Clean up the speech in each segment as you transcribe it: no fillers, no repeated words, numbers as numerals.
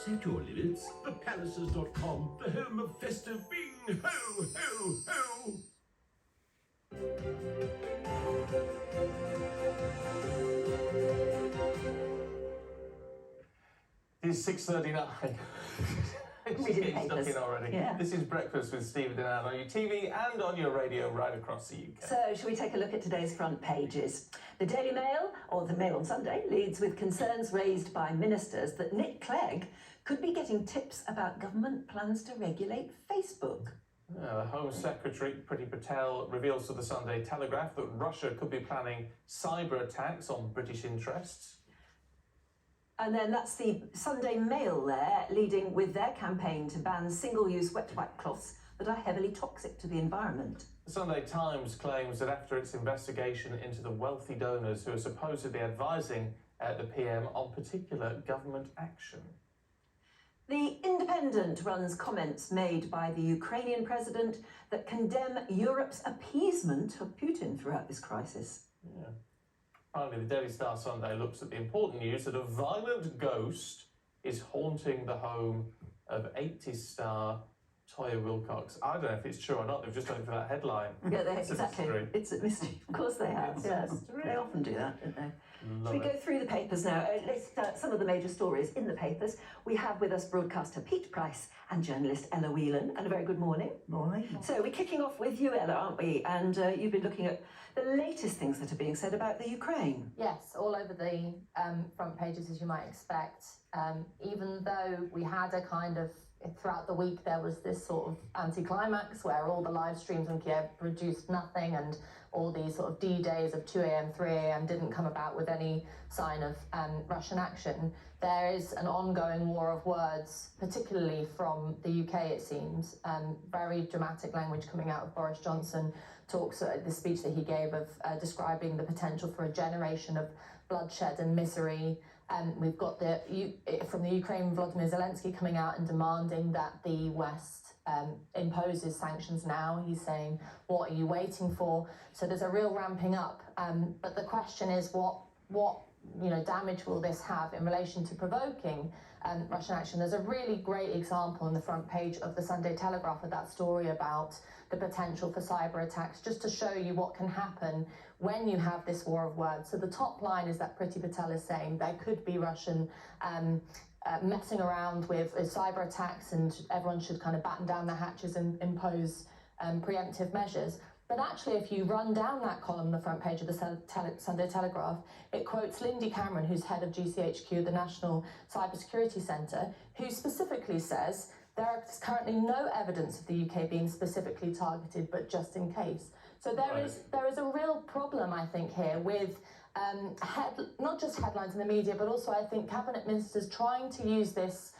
Set your limits. Thepalaces.com, the home of festive bing. Ho, ho, ho. It's 6:39. Reading the Getting stuck papers. in already. Yeah. This is Breakfast with Stephen and Anne on your TV and on your radio right across the UK. So, shall we take a look at today's front pages? The Daily Mail, or the Mail on Sunday, leads with concerns raised by ministers that Nick Clegg could be getting tips about government plans to regulate Facebook. The Home Secretary, Priti Patel, reveals to the Sunday Telegraph that Russia could be planning cyber attacks on British interests. And then that's the Sunday Mail there, leading with their campaign to ban single-use wet wipe cloths that are heavily toxic to the environment. The Sunday Times claims that after its investigation into the wealthy donors who are supposedly advising the PM on particular government action. The Independent runs comments made by the Ukrainian president that condemn Europe's appeasement of Putin throughout this crisis. Yeah. Finally, the Daily Star Sunday looks at the important news that a violent ghost is haunting the home of 80s star Toyah Willcox. I don't know if it's true or not, they've just done it for that headline. Yeah, It's exactly. a mystery. It's a mystery. Of course they have. It's a Yes, mystery. they often do that, don't they? Love Should we it. go through the papers now? Let's start some of the major stories in the papers. We have with us broadcaster Pete Price and journalist Ella Whelan. And a very good morning. Morning. So we're kicking off with you, Ella, aren't we? And you've been looking at the latest things that are being said about the Ukraine. Yes, all over the front pages, as you might expect. Even though we had a kind of, throughout the week, there was this sort of anticlimax where all the live streams in Kiev produced nothing and all these sort of D-days of 2 a.m., 3 a.m. didn't come about with any sign of Russian action. There is an ongoing war of words, particularly from the UK, it seems. Very dramatic language coming out of Boris Johnson. Talks the speech that he gave of describing the potential for a generation of bloodshed and misery. We've got from the Ukraine, Volodymyr Zelensky coming out and demanding that the West imposes sanctions now. He's saying, what are you waiting for? So there's a real ramping up. But the question is, what damage will this have in relation to provoking Russian action? There's a really great example on the front page of the Sunday Telegraph of that story about the potential for cyber attacks, just to show you what can happen when you have this war of words. So the top line is that Priti Patel is saying there could be Russian messing around with cyber attacks and everyone should kind of batten down the hatches and impose preemptive measures. But actually, if you run down that column on the front page of the Sunday Telegraph, it quotes Lindy Cameron, who's head of GCHQ, the National Cybersecurity Centre, who specifically says there is currently no evidence of the UK being specifically targeted, but just in case. So there is a real problem, I think, here with not just headlines in the media, but also I think cabinet ministers trying to use this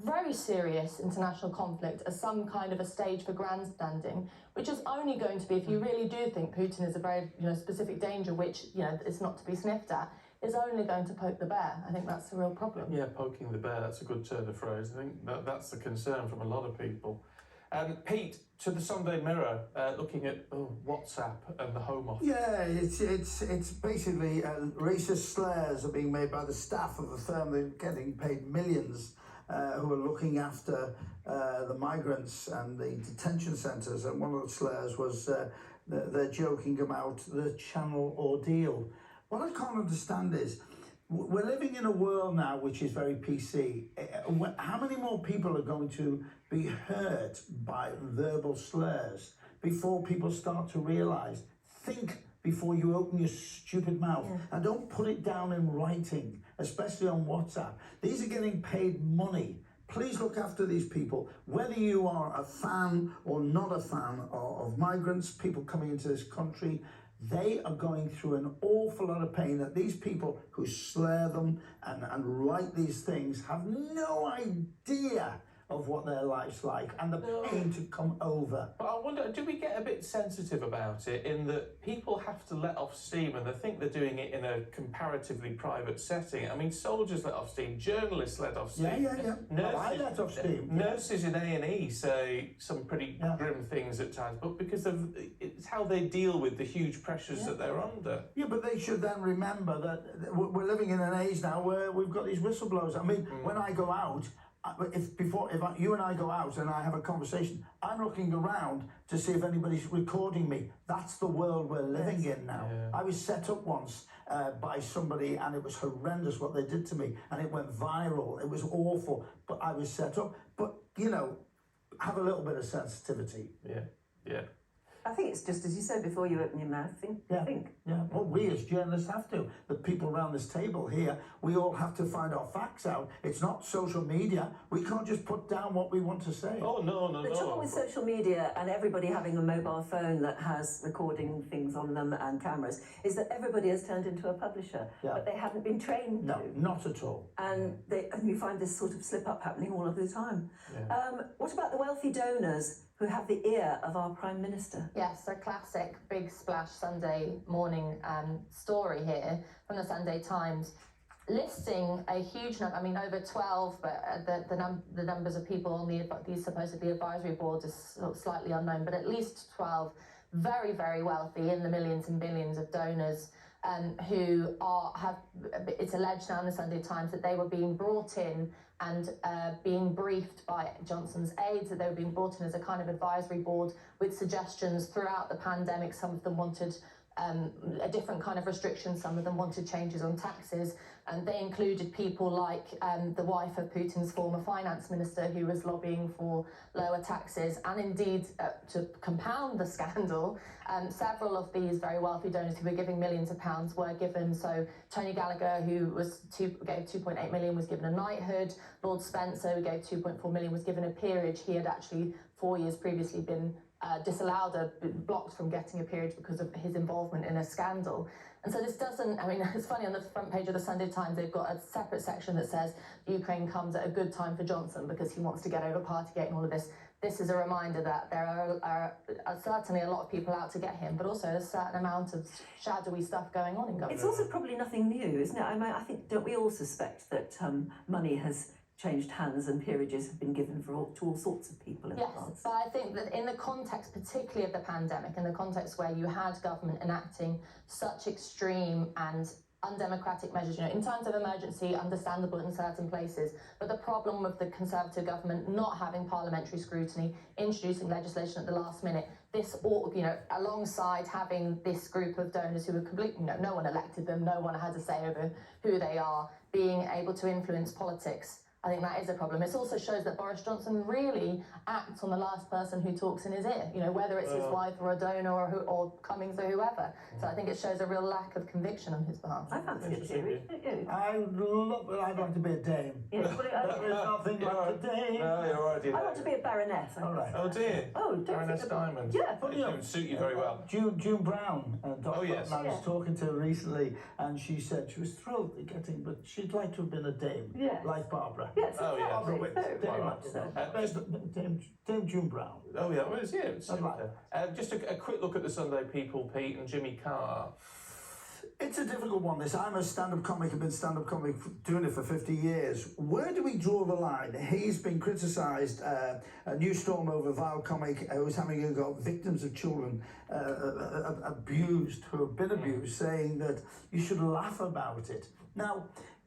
very serious international conflict as some kind of a stage for grandstanding, which is only going to be, if you really do think Putin is a very specific danger, which is not to be sniffed at, is only going to poke the bear. I think that's the real problem. Yeah, poking the bear, that's a good turn of phrase. I think that's the concern from a lot of people. Pete, to the Sunday Mirror, looking at WhatsApp and the Home Office. Yeah, it's basically racist slurs are being made by the staff of a firm. They're getting paid millions, who are looking after the migrants and the detention centres. And one of the slurs was they're joking about the Channel ordeal. What I can't understand is, we're living in a world now which is very PC. How many more people are going to be hurt by verbal slurs before people start to realise? Think before you open your stupid mouth, and don't put it down in writing, especially on WhatsApp. These are getting paid money. Please look after these people, whether you are a fan or not a fan of migrants, people coming into this country. They are going through an awful lot of pain that these people who slur them and write these things have no idea of what their life's like and the pain to come over. But I wonder, do we get a bit sensitive about it in that people have to let off steam and they think they're doing it in a comparatively private setting? I mean, soldiers let off steam, journalists let off steam. Yeah. Well, I let off steam. Nurses in A&E say some pretty grim things at times, but because of it's how they deal with the huge pressures that they're under. Yeah, but they should then remember that we're living in an age now where we've got these whistleblowers. I mean, when I go out, if you and I go out and I have a conversation, I'm looking around to see if anybody's recording me. That's the world we're living in now. Yeah. I was set up once by somebody and it was horrendous what they did to me and it went viral. It was awful, but I was set up. But, you know, have a little bit of sensitivity. Yeah. I think it's just as you said before you open your mouth. Think. Yeah, well, we as journalists have to. The people around this table here, we all have to find our facts out. It's not social media. We can't just put down what we want to say. Oh, no. The trouble with social media and everybody having a mobile phone that has recording things on them and cameras is that everybody has turned into a publisher, but they haven't been trained No, to. not at all. And you find this sort of slip up happening all of the time. Yeah. What about the wealthy donors who have the ear of our Prime Minister? Yes, a classic big splash Sunday morning story here from the Sunday Times, listing a huge number. I mean, over 12, but the numbers of people on these supposedly advisory boards is sort of slightly unknown, but at least 12 very, very wealthy, in the millions and billions of donors. Who have, it's alleged now in the Sunday Times that they were being brought in and being briefed by Johnson's aides, that they were being brought in as a kind of advisory board with suggestions throughout the pandemic. Some of them wanted a different kind of restriction, some of them wanted changes on taxes, and they included people like the wife of Putin's former finance minister, who was lobbying for lower taxes, and indeed, to compound the scandal, several of these very wealthy donors who were giving millions of pounds were given. So Tony Gallagher, who gave 2.8 million, was given a knighthood. Lord Spencer, who gave 2.4 million, was given a peerage. He had actually 4 years previously been disallowed, blocked from getting a peerage because of his involvement in a scandal. And so this doesn't, I mean, it's funny, on the front page of the Sunday Times, they've got a separate section that says Ukraine comes at a good time for Johnson because he wants to get over Partygate and all of this. This is a reminder that there are certainly a lot of people out to get him, but also a certain amount of shadowy stuff going on in government. It's also probably nothing new, isn't it? I mean, I think, don't we all suspect that money has changed hands and peerages have been given to all sorts of people in the past? Yes, but I think that in the context, particularly of the pandemic, in the context where you had government enacting such extreme and undemocratic measures, you know, in times of emergency, understandable in certain places, but the problem with the Conservative government not having parliamentary scrutiny, introducing legislation at the last minute, this, you know, alongside having this group of donors who were completely, you know, no one elected them, no one had a say over who they are, being able to influence politics. I think that is a problem. It also shows that Boris Johnson really acts on the last person who talks in his ear, you know, whether it's his wife or a donor or Cummings or whoever. So I think it shows a real lack of conviction on his behalf. I fancy a peerage, don't you? I'd like to be a dame. Yes, well, There's nothing like a dame. No, you're already I want to be a baroness. All right. Oh dear. Oh, don't Baroness think about- Diamond. Yeah. It would suit you very well. June Brown, Dr. yes. I was Yeah. talking to her recently, and she said she was thrilled at getting, but she'd like to have been a dame, Yes. like Barbara. Yes, Oh, yeah. exactly. Barbara Witt, Very, very much so. Dame June Brown. Oh yeah, well, it's I'd like- just a quick look at the Sunday People, Pete and Jimmy Carr. It's a difficult one, this. I'm a stand-up comic, I've been stand-up comic doing it for 50 years. Where do we draw the line? He's been criticised, a new storm over vile comic who's having got victims of children abused, who have been abused, saying that you should laugh about it. Now,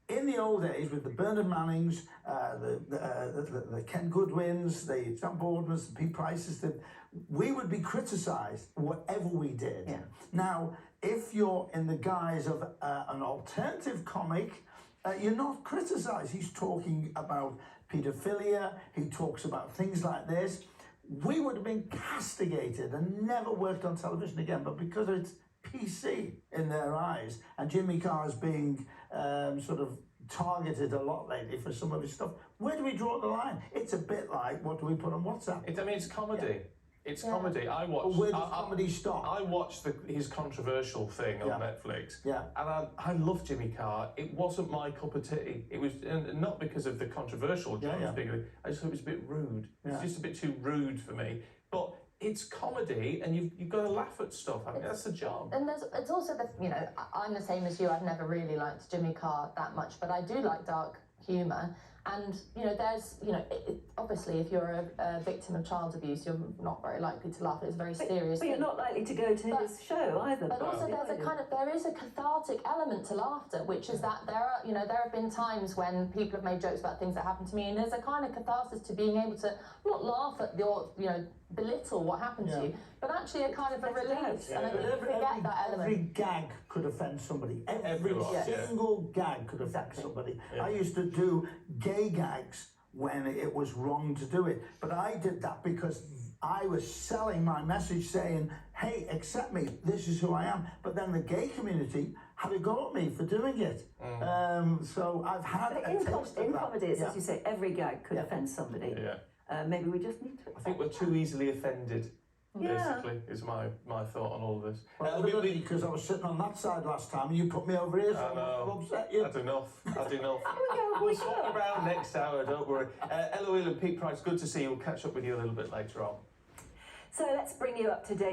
in the old days, with the Bernard Mannings, the Ken Goodwins, the John Boardmans, the Pete Prices, we would be criticised whatever we did. Yeah. Now, if you're in the guise of an alternative comic, you're not criticised. He's talking about paedophilia, he talks about things like this. We would have been castigated and never worked on television again, but because it's PC in their eyes, and Jimmy Carr is being sort of targeted a lot lately for some of his stuff, where do we draw the line? It's a bit like, what do we put on WhatsApp? It's comedy. It's Yeah. comedy. I But watched. where does comedy stop? I watched his controversial thing on Yeah. Netflix. Yeah. And I love Jimmy Carr. It wasn't my cup of tea. It was and not because of the controversial Yeah, Jones yeah. bigger. I just thought it was a bit rude. It's Yeah. just a bit too rude for me. But it's comedy, and you've got to laugh at stuff. I mean, that's the job. And it's also I'm the same as you. I've never really liked Jimmy Carr that much, but I do like dark humour. And there's obviously if you're a victim of child abuse, you're not very likely to laugh. It's a very serious. But you're thing. not likely to go to his show either. But also there is a cathartic element to laughter, which is that there have been times when people have made jokes about things that happened to me, and there's a kind of catharsis to being able to not laugh at belittle what happened to you, but actually a kind of a release. And I think you forget that Every element. gag could offend somebody. Every Everyone, yeah. single gag could offend Exactly. somebody. Yeah. I used to do gay gags when it was wrong to do it, but I did that because I was selling my message saying, hey, accept me, this is who I am. But then the gay community had a go at me for doing it. So I've had But a in taste of that. comedy, it's Yeah. as you say, every gag could Yeah. offend somebody. Yeah. Maybe we just need to. I think we're too easily offended. Yeah. Basically, is my thought on all of this. Well, because I was sitting on that side last time and you put me over here, so I know. I'm upset you. That's enough. That's enough. go, We'll we swap go. around next hour, don't worry. Eloise and Pete Price, good to see you. We'll catch up with you a little bit later on. So let's bring you up to date.